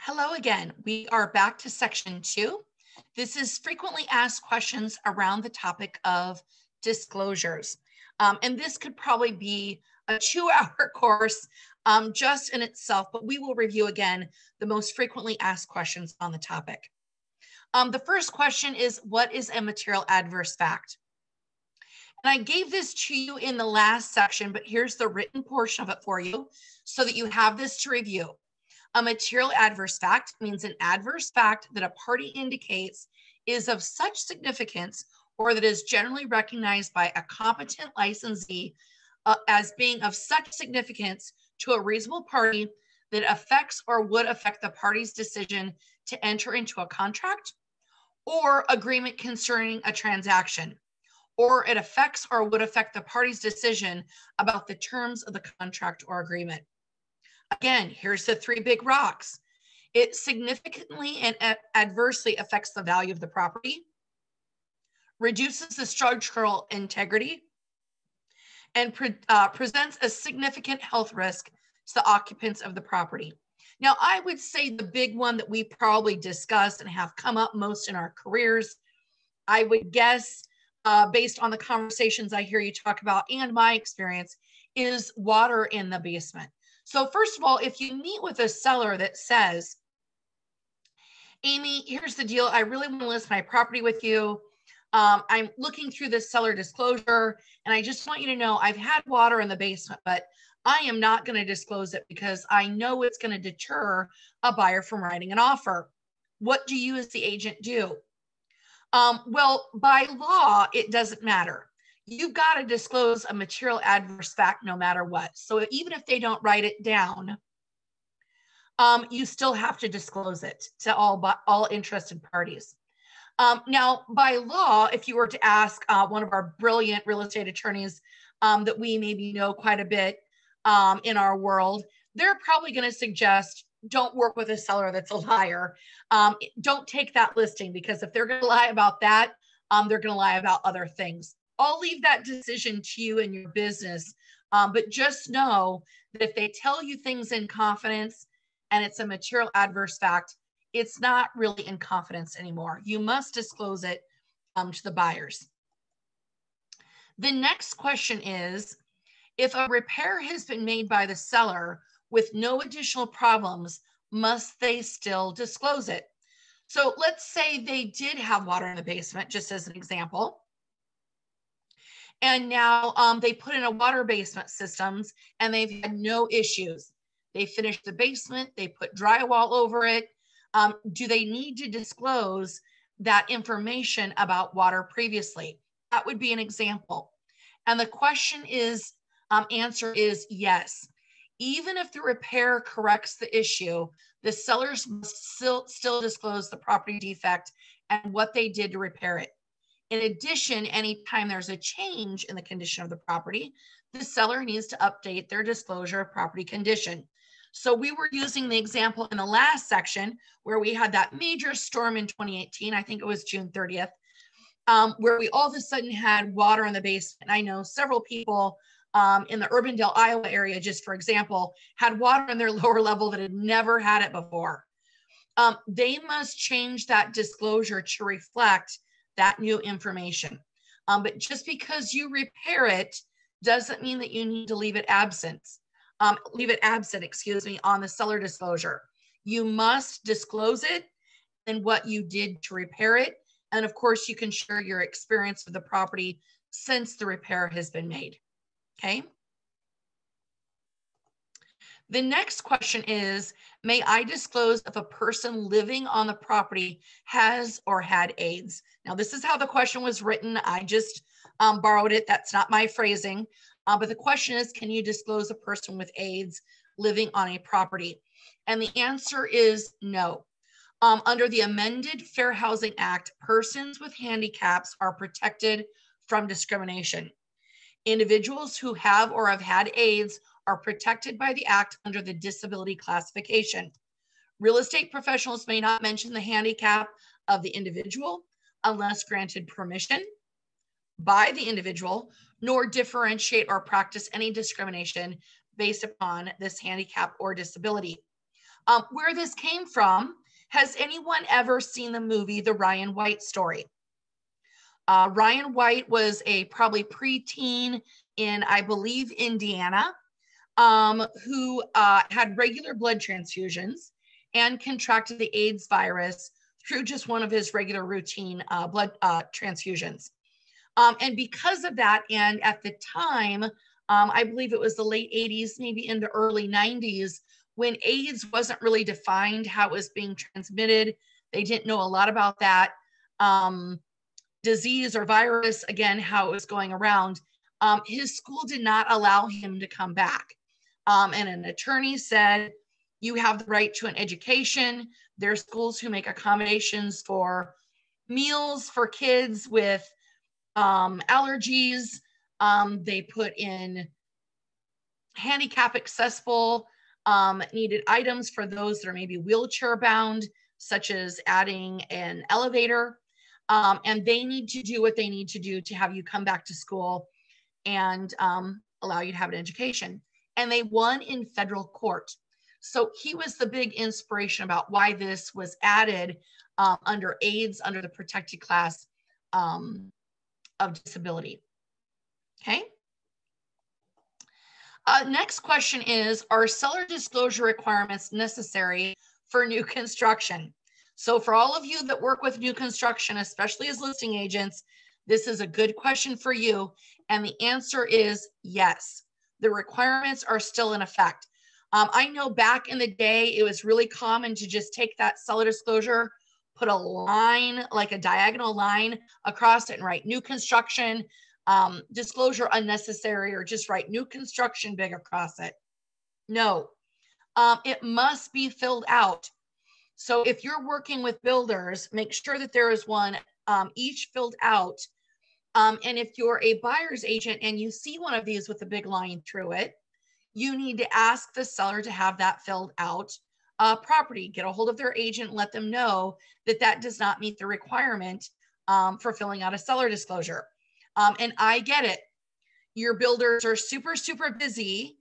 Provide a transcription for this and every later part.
Hello again. We are back to section 2. This is frequently asked questions around the topic of disclosures. And this could probably be a 2-hour course just in itself, but we will review again the most frequently asked questions on the topic. The first question is, what is a material adverse fact? And I gave this to you in the last section, but here's the written portion of it for you so that you have this to review. A material adverse fact means an adverse fact that a party indicates is of such significance or that is generally recognized by a competent licensee as being of such significance to a reasonable party that affects or would affect the party's decision to enter into a contract or agreement concerning a transaction, or it affects or would affect the party's decision about the terms of the contract or agreement. Again, here's the 3 big rocks. It significantly and adversely affects the value of the property, reduces the structural integrity, and presents a significant health risk to the occupants of the property. Now, I would say the big one that we probably discussed and have come up most in our careers, I would guess, based on the conversations I hear you talk about and my experience, is water in the basement. So first of all, if you meet with a seller that says, Amy, here's the deal. I really want to list my property with you. I'm looking through this seller disclosure, and I just want you to know I've had water in the basement, but I am not going to disclose it because I know it's going to deter a buyer from writing an offer. What do you as the agent do? Well, by law, it doesn't matter. You've got to disclose a material adverse fact no matter what. So even if they don't write it down, you still have to disclose it to all interested parties. Now, by law, if you were to ask one of our brilliant real estate attorneys that we maybe know quite a bit in our world, they're probably going to suggest don't work with a seller that's a liar. Don't take that listing, because if they're going to lie about that, they're going to lie about other things. I'll leave that decision to you and your business, but just know that if they tell you things in confidence and it's a material adverse fact, it's not really in confidence anymore. You must disclose it to the buyers. The next question is, if a repair has been made by the seller with no additional problems, must they still disclose it? So let's say they did have water in the basement, just as an example. And now they put in a water basement systems and they've had no issues. They finished the basement, they put drywall over it. Do they need to disclose that information about water previously? That would be an example. And the question is, answer is yes. Even if the repair corrects the issue, the sellers must still disclose the property defect and what they did to repair it. In addition, anytime there's a change in the condition of the property, the seller needs to update their disclosure of property condition. So we were using the example in the last section where we had that major storm in 2018, I think it was June 30th, where we all of a sudden had water in the basement. I know several people in the Urbandale, Iowa area, just for example, had water in their lower level that had never had it before. They must change that disclosure to reflect that new information. But just because you repair it doesn't mean that you need to leave it absent, on the seller disclosure. You must disclose it and what you did to repair it. And of course, you can share your experience with the property since the repair has been made. Okay. The next question is, may I disclose if a person living on the property has or had AIDS? Now, this is how the question was written. I just borrowed it. That's not my phrasing. But the question is, can you disclose a person with AIDS living on a property? And the answer is no. Under the amended Fair Housing Act, persons with handicaps are protected from discrimination. Individuals who have or have had AIDS are protected by the act under the disability classification. Real estate professionals may not mention the handicap of the individual unless granted permission by the individual, nor differentiate or practice any discrimination based upon this handicap or disability. Where this came from, has anyone ever seen the movie The Ryan White Story? Ryan White was a probably preteen in, I believe, Indiana, who had regular blood transfusions and contracted the AIDS virus through just one of his regular routine blood transfusions. And because of that, and at the time, I believe it was the late 80s, maybe into early 90s, when AIDS wasn't really defined how it was being transmitted. They didn't know a lot about that disease or virus, again, how it was going around. His school did not allow him to come back. And an attorney said, you have the right to an education. There are schools who make accommodations for meals for kids with allergies. They put in handicap accessible needed items for those that are maybe wheelchair bound, such as adding an elevator. And they need to do what they need to do to have you come back to school and allow you to have an education. And they won in federal court. So he was the big inspiration about why this was added under AIDS, under the protected class of disability. Okay. Next question is, are seller disclosure requirements necessary for new construction? So for all of you that work with new construction, especially as listing agents, this is a good question for you. And the answer is yes. The requirements are still in effect. I know back in the day, it was really common to just take that seller disclosure, put a line, like a diagonal line across it and write new construction, disclosure unnecessary, or just write new construction big across it. No, it must be filled out. So if you're working with builders, make sure that there is one each filled out. And if you're a buyer's agent and you see one of these with a big line through it, you need to ask the seller to have that filled out property. Get a hold of their agent, let them know that that does not meet the requirement for filling out a seller disclosure. And I get it. Your builders are super, super busy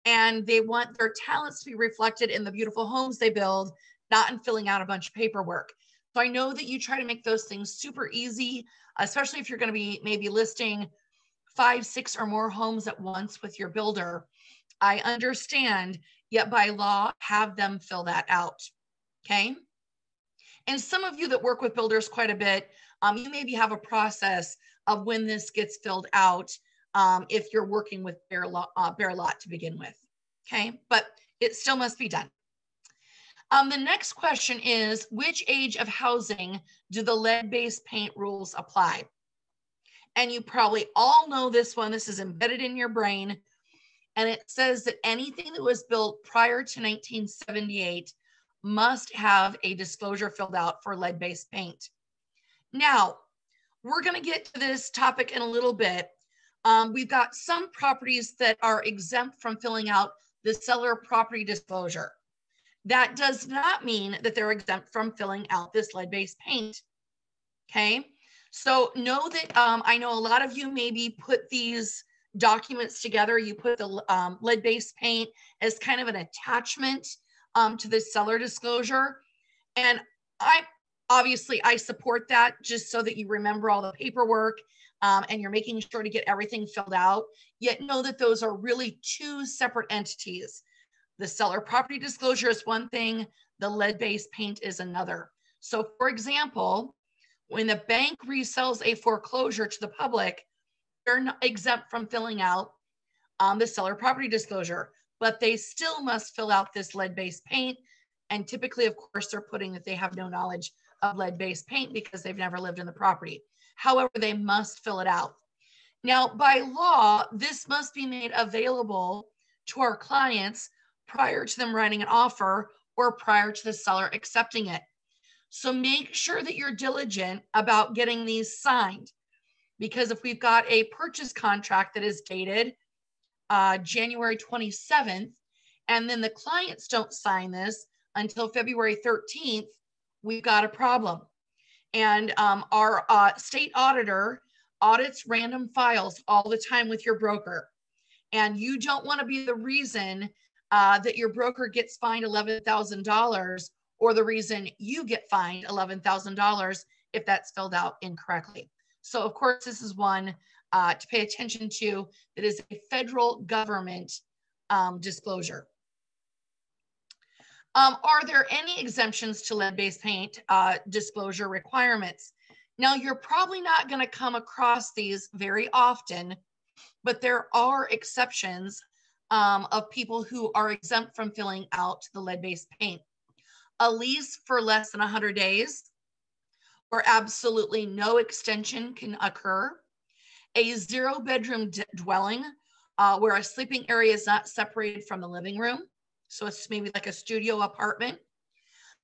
and they want their talents to be reflected in the beautiful homes they build, not in filling out a bunch of paperwork. So I know that you try to make those things super easy, especially if you're going to be maybe listing 5, 6 or more homes at once with your builder. I understand, yet by law, have them fill that out. Okay. And some of you that work with builders quite a bit, you maybe have a process of when this gets filled out if you're working with bare lot to begin with. Okay. But it still must be done. The next question is, which age of housing do the lead-based paint rules apply? And you probably all know this one. This is embedded in your brain. And it says that anything that was built prior to 1978 must have a disclosure filled out for lead-based paint. Now, we're going to get to this topic in a little bit. We've got some properties that are exempt from filling out the seller property disclosure. That does not mean that they're exempt from filling out this lead-based paint. Okay, so know that I know a lot of you maybe put these documents together. You put the lead-based paint as kind of an attachment to the seller disclosure. And I support that, just so that you remember all the paperwork and you're making sure to get everything filled out. Yet know that those are really two separate entities. The seller property disclosure is one thing, the lead-based paint is another. So for example, when the bank resells a foreclosure to the public, they're not exempt from filling out the seller property disclosure, but they still must fill out this lead-based paint. And typically, of course, they're putting that they have no knowledge of lead-based paint because they've never lived in the property. However, they must fill it out. Now, by law, this must be made available to our clients prior to them writing an offer or prior to the seller accepting it. So make sure that you're diligent about getting these signed, because if we've got a purchase contract that is dated January 27th, and then the clients don't sign this until February 13th, we've got a problem. And our state auditor audits random files all the time with your broker. And you don't want to be the reason that your broker gets fined $11,000, or the reason you get fined $11,000 if that's filled out incorrectly. So of course, this is one to pay attention to that is a federal government disclosure. Are there any exemptions to lead-based paint disclosure requirements? Now, you're probably not going to come across these very often, but there are exceptions of people who are exempt from filling out the lead-based paint. A lease for less than 100 days, where absolutely no extension can occur. A 0-bedroom dwelling where a sleeping area is not separated from the living room. So it's maybe like a studio apartment.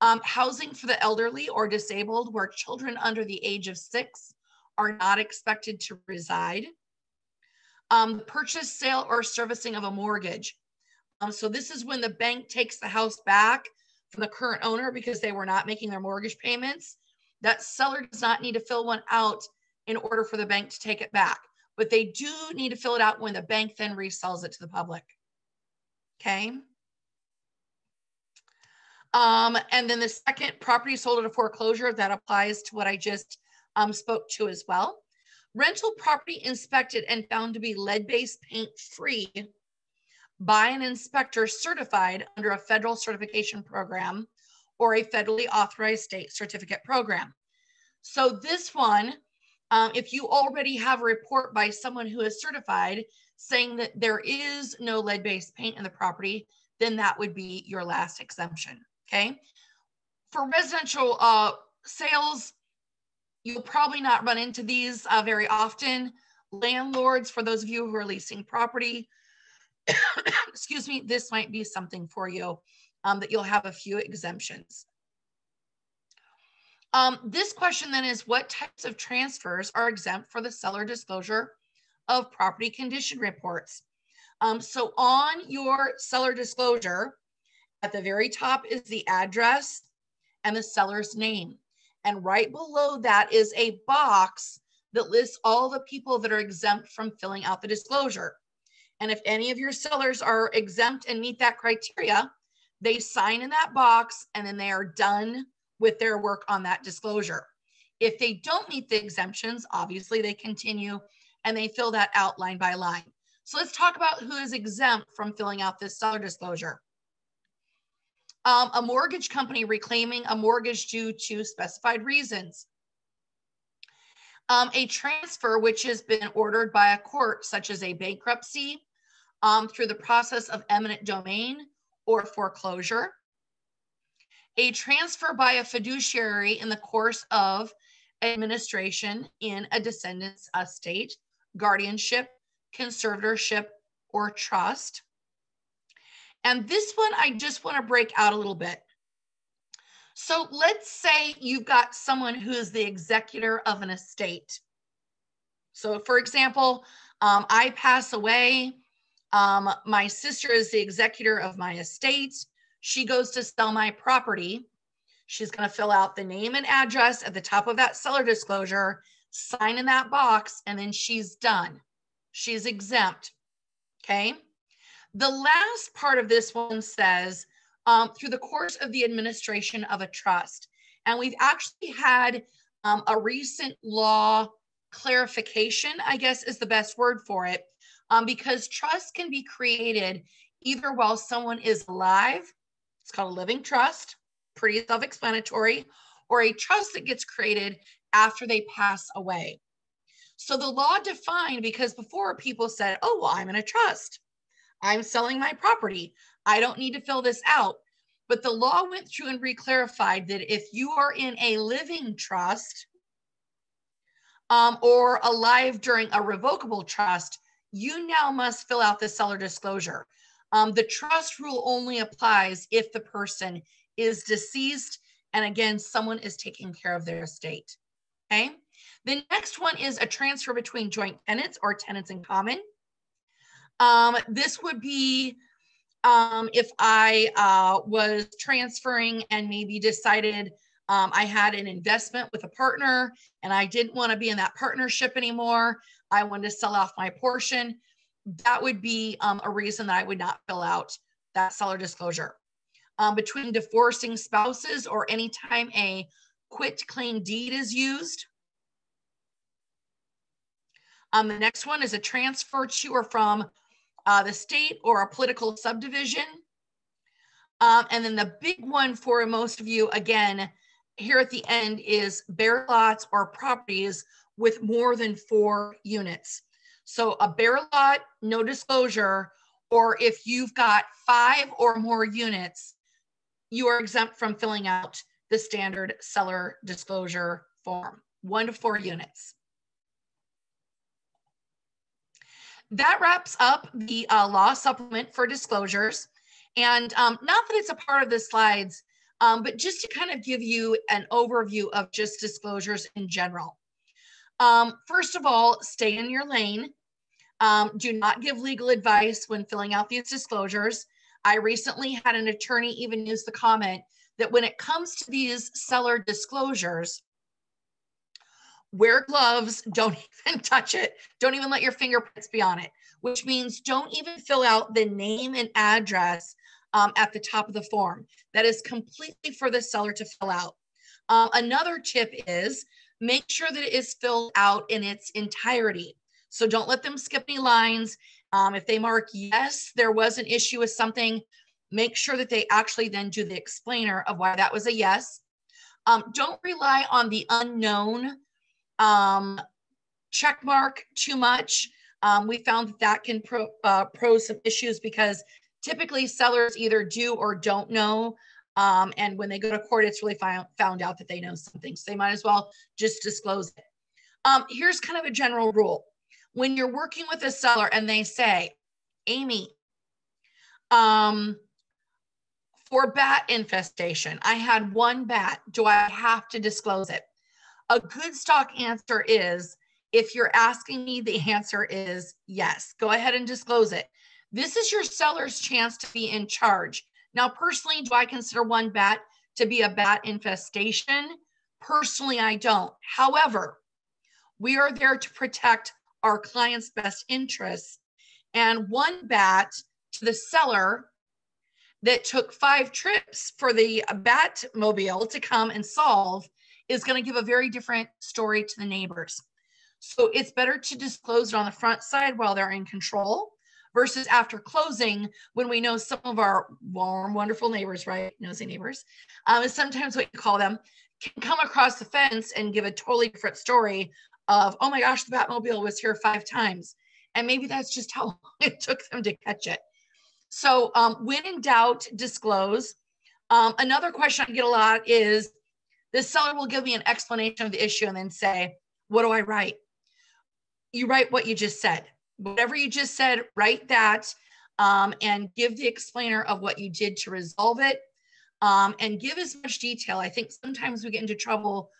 Housing for the elderly or disabled where children under the age of 6 are not expected to reside. The purchase, sale, or servicing of a mortgage. So this is when the bank takes the house back from the current owner because they were not making their mortgage payments. That seller does not need to fill one out in order for the bank to take it back, but they do need to fill it out when the bank then resells it to the public. Okay. And then the second, property sold at a foreclosure, that applies to what I just spoke to as well. Rental property inspected and found to be lead-based paint free by an inspector certified under a federal certification program or a federally authorized state certificate program. So this one, if you already have a report by someone who is certified saying that there is no lead-based paint in the property, then that would be your last exemption, okay? For residential sales, you'll probably not run into these very often. Landlords, for those of you who are leasing property, excuse me, this might be something for you that you'll have a few exemptions. This question then is, what types of transfers are exempt for the seller disclosure of property condition reports? So on your seller disclosure, at the very top is the address and the seller's name. And right below that is a box that lists all the people that are exempt from filling out the disclosure. And if any of your sellers are exempt and meet that criteria, they sign in that box and then they are done with their work on that disclosure. If they don't meet the exemptions, obviously they continue and they fill that out line by line. So let's talk about who is exempt from filling out this seller disclosure. A mortgage company reclaiming a mortgage due to specified reasons. A transfer which has been ordered by a court, such as a bankruptcy, through the process of eminent domain or foreclosure. A transfer by a fiduciary in the course of administration in a descendant's estate, guardianship, conservatorship, or trust. And this one, I just want to break out a little bit. So let's say you've got someone who is the executor of an estate. So for example, I pass away. My sister is the executor of my estate. She goes to sell my property. She's going to fill out the name and address at the top of that seller disclosure, sign in that box, and then she's done. She's exempt. Okay. The last part of this one says, through the course of the administration of a trust. And we've actually had a recent law clarification, I guess is the best word for it, because trust can be created either while someone is alive, it's called a living trust, pretty self-explanatory, or a trust that gets created after they pass away. So the law defined, because before people said, oh, well, I'm in a trust. I'm selling my property. I don't need to fill this out. But the law went through and reclarified that if you are in a living trust or alive during a revocable trust, you now must fill out the seller disclosure. The trust rule only applies if the person is deceased and again, someone is taking care of their estate. Okay. The next one is a transfer between joint tenants or tenants in common. This would be if I was transferring and maybe decided I had an investment with a partner and I didn't want to be in that partnership anymore. I wanted to sell off my portion. That would be a reason that I would not fill out that seller disclosure. Between divorcing spouses or anytime a quitclaim deed is used. The next one is a transfer to or from the state or a political subdivision. And then the big one for most of you, again, here at the end is bare lots or properties with more than 4 units. So a bare lot, no disclosure, or if you've got 5 or more units, you are exempt from filling out the standard seller disclosure form, 1 to 4 units. That wraps up the law supplement for disclosures. And not that it's a part of the slides, but just to kind of give you an overview of just disclosures in general. First of all, stay in your lane. Do not give legal advice when filling out these disclosures. I recently had an attorney even use the comment that when it comes to these seller disclosures, wear gloves, don't even touch it. Don't even let your fingerprints be on it, which means don't even fill out the name and address at the top of the form. That is completely for the seller to fill out. Another tip is make sure that it is filled out in its entirety. So don't let them skip any lines. If they mark yes, there was an issue with something, make sure that they actually then do the explainer of why that was a yes. Don't rely on the unknown check mark too much. We found that can pose some issues because typically sellers either do or don't know. And when they go to court, it's really found out that they know something. So they might as well just disclose it. Here's kind of a general rule. When you're working with a seller and they say, Amy, for bat infestation, I had 1 bat. Do I have to disclose it? A good stock answer is, if you're asking me, the answer is yes. Go ahead and disclose it. This is your seller's chance to be in charge. Now, personally, do I consider 1 bat to be a bat infestation? Personally, I don't. However, we are there to protect our client's best interests. And 1 bat to the seller that took 5 trips for the Batmobile to come and solve is going to give a very different story to the neighbors. So it's better to disclose it on the front side while they're in control versus after closing when we know some of our warm, wonderful neighbors, right? Nosy neighbors, is sometimes what you call them, can come across the fence and give a totally different story of, oh my gosh, the Batmobile was here 5 times. And maybe that's just how long it took them to catch it. So when in doubt, disclose. Another question I get a lot is, the seller will give me an explanation of the issue and then say, what do I write? You write what you just said. Whatever you just said, write that and give the explainer of what you did to resolve it and give as much detail. I think sometimes we get into trouble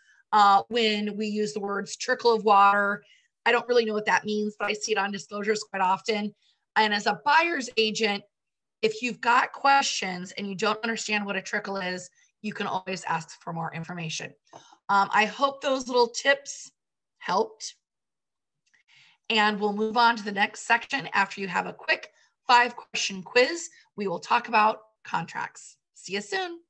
when we use the words trickle of water. I don't really know what that means, but I see it on disclosures quite often. And as a buyer's agent, if you've got questions and you don't understand what a trickle is, you can always ask for more information. I hope those little tips helped. And we'll move on to the next section after you have a quick 5-question quiz. We will talk about contracts. See you soon.